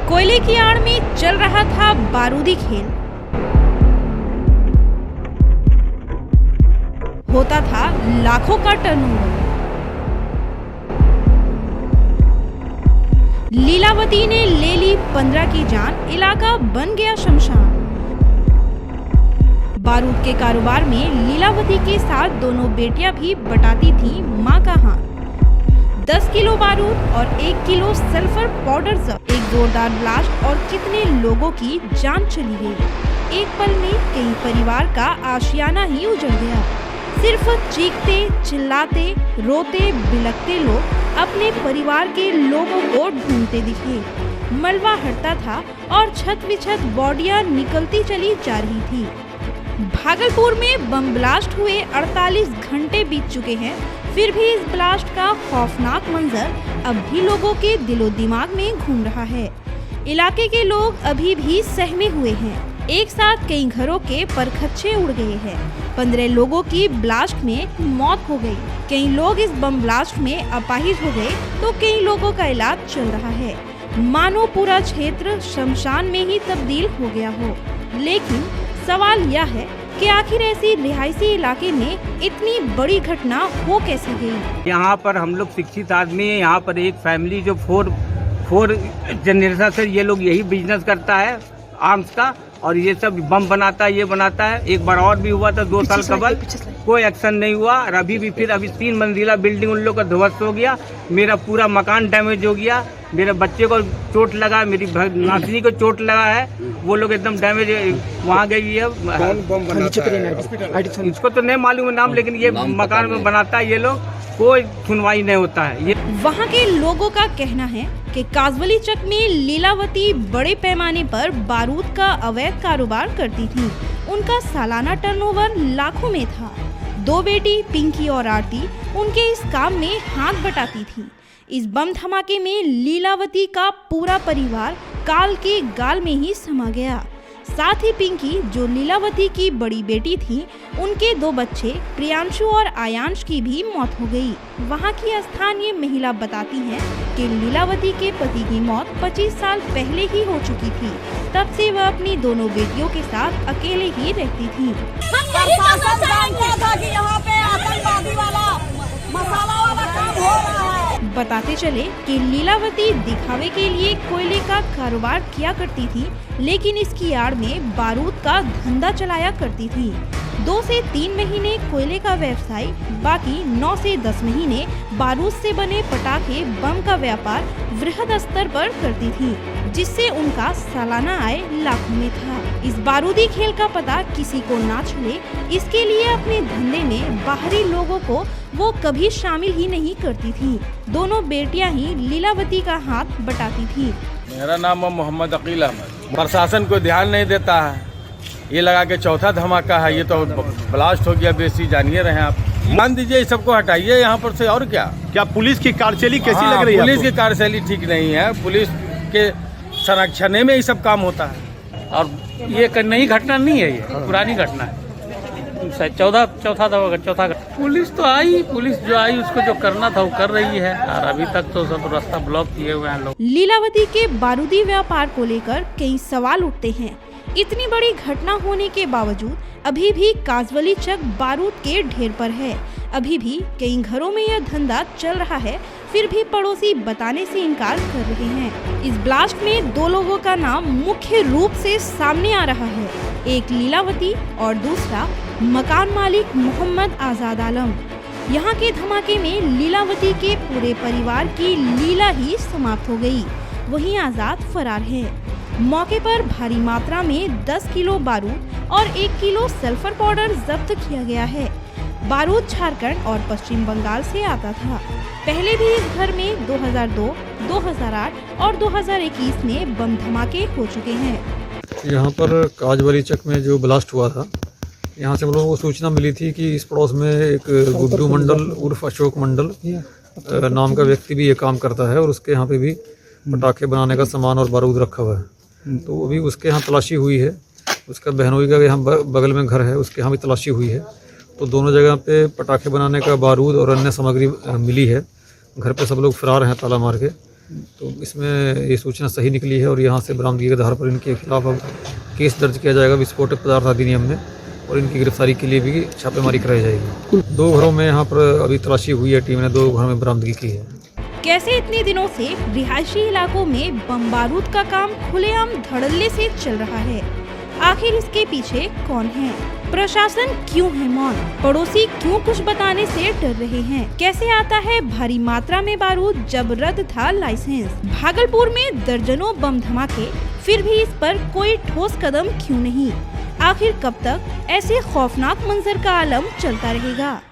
कोयले की आड़ में चल रहा था बारूदी खेल। होता था लाखों का टर्नओवर। लीलावती ने ले ली 15 की जान, इलाका बन गया शमशान। बारूद के कारोबार में लीलावती के साथ दोनों बेटियां भी बटाती थी मां का हाथ। 10 किलो बारूद और 1 किलो सल्फर पाउडर जब्त। एक जोरदार ब्लास्ट और कितने लोगों की जान चली गई। एक पल में कई परिवार का आशियाना ही उजड़ गया। सिर्फ चीखते, चिल्लाते, रोते, बिलखते लोग अपने परिवार के लोगों को ढूंढते दिखे। मलबा हटता था और छत विछत बॉडियां निकलती चली जा रही थी। भागलपुर में बम ब्लास्ट हुए 48 घंटे बीत चुके हैं, फिर भी इस ब्लास्ट का खौफनाक मंजर अब भी लोगों के दिलो दिमाग में घूम रहा है। इलाके के लोग अभी भी सहमे हुए हैं। एक साथ कई घरों के परखच्चे उड़ गए हैं। 15 लोगों की ब्लास्ट में मौत हो गई। कई लोग इस बम ब्लास्ट में अपाहिज हो गए तो कई लोगों का इलाज चल रहा है। मानो पूरा क्षेत्र शमशान में ही तब्दील हो गया हो। लेकिन सवाल यह है कि आखिर ऐसी रिहायशी इलाके में इतनी बड़ी घटना हो कैसे गई। यहाँ पर हम लोग शिक्षित आदमी है। यहाँ पर एक फैमिली जो फोर जनरेशन से ये लोग यही बिजनेस करता है आर्म्स का, और ये सब बम बनाता है, ये बनाता है। एक बार और भी हुआ था 2 साल कबल, कोई एक्शन नहीं हुआ। और अभी 3 मंजिला बिल्डिंग उन लोग का ध्वस्त हो गया। मेरा पूरा मकान डैमेज हो गया। मेरे बच्चे को चोट लगा, मेरी नातनी को चोट लगा है। वो लोग एकदम डैमेज वहाँ गई है। इसको तो नहीं मालूम है नाम, लेकिन ये मकान में बनाता है ये लोग। कोई सुनवाई नहीं होता है। ये वहाँ के लोगों का कहना है कि काजवली चक में लीलावती बड़े पैमाने पर बारूद का अवैध कारोबार करती थी। उनका सालाना टर्नओवर लाखों में था। 2 बेटी पिंकी और आरती उनके इस काम में हाथ बटाती थी। इस बम धमाके में लीलावती का पूरा परिवार काल के गाल में ही समा गया। साथ ही पिंकी, जो लीलावती की बड़ी बेटी थी, उनके 2 बच्चे प्रियांशु और आयांश की भी मौत हो गई। वहां की स्थानीय महिला बताती हैं कि लीलावती के पति की मौत 25 साल पहले ही हो चुकी थी। तब से वह अपनी दोनों बेटियों के साथ अकेले ही रहती थी। बताते चले कि लीलावती दिखावे के लिए कोयले का कारोबार किया करती थी, लेकिन इसकी आड़ में बारूद का धंधा चलाया करती थी। 2 से 3 महीने कोयले का व्यवसाय, बाकी 9 से 10 महीने बारूद से बने पटाखे बम का व्यापार वृहद स्तर पर करती थी, जिससे उनका सालाना आय लाखों में था। इस बारूदी खेल का पता किसी को ना चले, इसके लिए अपने धंधे में बाहरी लोगों को वो कभी शामिल ही नहीं करती थी। दोनों बेटियां ही लीलावती का हाथ बटाती थी। मेरा नाम है मोहम्मद अकील अहमद। प्रशासन को ध्यान नहीं देता है। ये लगा के चौथा धमाका है। ये तो ब्लास्ट हो गया, बेसी जानिए रहे आप। मान दीजिए, सबको हटाइए यहाँ पर से। और क्या पुलिस की कार्यशैली कैसी लग रही है? पुलिस की कार्यशैली ठीक नहीं है। पुलिस के संरक्षण में ये सब काम होता है। और ये नई घटना नहीं है, ये पुरानी घटना है। चौथा पुलिस तो आई, पुलिस जो आई उसको जो करना था वो कर रही है। और अभी तक तो सब रास्ता ब्लॉक किए हुए हैं लोग। लीलावती के बारूदी व्यापार को लेकर कई सवाल उठते हैं। इतनी बड़ी घटना होने के बावजूद अभी भी काजवली चक बारूद के ढेर पर है। अभी भी कई घरों में यह धंधा चल रहा है, फिर भी पड़ोसी बताने से इनकार कर रहे हैं। इस ब्लास्ट में 2 लोगों का नाम मुख्य रूप से सामने आ रहा है। एक लीलावती और दूसरा मकान मालिक मोहम्मद आजाद आलम। यहाँ के धमाके में लीलावती के पूरे परिवार की लीला ही समाप्त हो गई। वहीं आजाद फरार है। मौके पर भारी मात्रा में 10 किलो बारूद और 1 किलो सल्फर पाउडर जब्त किया गया है। बारूद झारखंड और पश्चिम बंगाल से आता था। पहले भी इस घर में 2002, 2008 और 2021 में बम धमाके हो चुके हैं। यहाँ पर काजवली चक में जो ब्लास्ट हुआ था, यहाँ से हम लोगों को सूचना मिली थी कि इस पड़ोस में एक गुड्डू मंडल उर्फ अशोक मंडल नाम का व्यक्ति भी ये काम करता है, और उसके यहाँ पे भी पटाखे बनाने का सामान और बारूद रखा हुआ है। तो अभी उसके यहाँ तलाशी हुई है। उसका बहनोई का यहाँ बगल में घर है, उसके यहाँ भी तलाशी हुई है। तो दोनों जगह पे पटाखे बनाने का बारूद और अन्य सामग्री मिली है। घर पे सब लोग फरार हैं ताला मार के। तो इसमें ये सूचना सही निकली है और यहाँ से बरामदगी के आधार पर इनके खिलाफ अब केस दर्ज किया जाएगा विस्फोटक पदार्थ अधिनियम में और इनकी गिरफ्तारी के लिए भी छापेमारी कराई जाएगी। 2 घरों में यहाँ पर अभी तलाशी हुई है, टीम ने 2 घरों में बरामदगी की है। कैसे इतने दिनों से रिहायशी इलाकों में बम बारूद का काम खुलेआम धड़ल्ले से चल रहा है? आखिर इसके पीछे कौन है? प्रशासन क्यों है मौन? पड़ोसी क्यों कुछ बताने से डर रहे हैं? कैसे आता है भारी मात्रा में बारूद जब रद्द था लाइसेंस? भागलपुर में दर्जनों बम धमाके, फिर भी इस पर कोई ठोस कदम क्यों नहीं? आखिर कब तक ऐसे खौफनाक मंजर का आलम चलता रहेगा?